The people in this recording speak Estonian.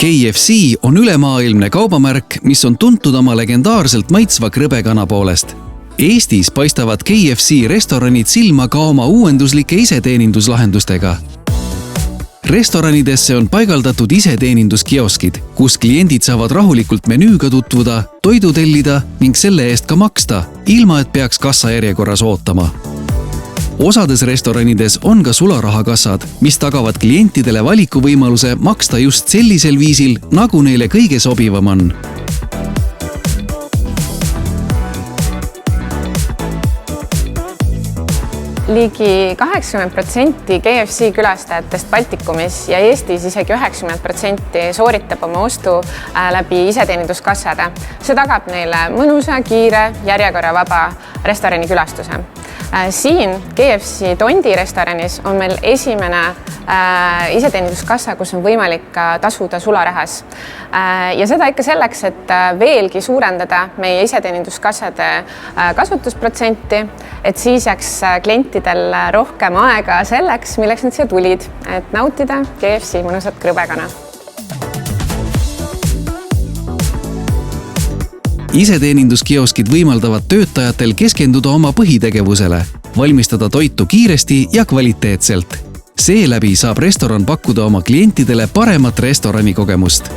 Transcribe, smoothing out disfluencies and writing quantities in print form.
KFC on ülemaailmne kaubamärk, mis on tuntud oma legendaarselt maitsva krõbekana poolest. Eestis paistavad KFC restoranid silma ka oma uuenduslike iseteeninduslahendustega. Restoranidesse on paigaldatud iseteeninduskioskid, kus kliendid saavad rahulikult menüüga tutvuda, toidu tellida ning selle eest ka maksta, ilma et peaks kassajärjekorras ootama. Osades restoranides on ka sularahakassad, mis tagavad klientidele valikuvõimaluse maksta just sellisel viisil, nagu neile kõige sobivam on. Ligi 80% KFC külastajatest Baltikumis ja Eestis isegi 90% sooritab oma ostu läbi iseteeninduskassade. See tagab neile mõnusa, kiire, järjekorravaba restorani külastuse. Siin KFC Tondi restoranis on meil esimene iseteeninduskassa, kus on võimalik tasuda sularahas. Ja seda ikka selleks, et veelgi suurendada meie iseteeninduskassade kasutusprotsenti, et siis jääks klientidel rohkem aega selleks, milleks nad siia tulid, et nautida KFC mõnusat krõbekana. Iseteeninduskioskid võimaldavad töötajatel keskenduda oma põhitegevusele, valmistada toitu kiiresti ja kvaliteetselt. Seeläbi saab restoran pakkuda oma klientidele paremat restorani kogemust.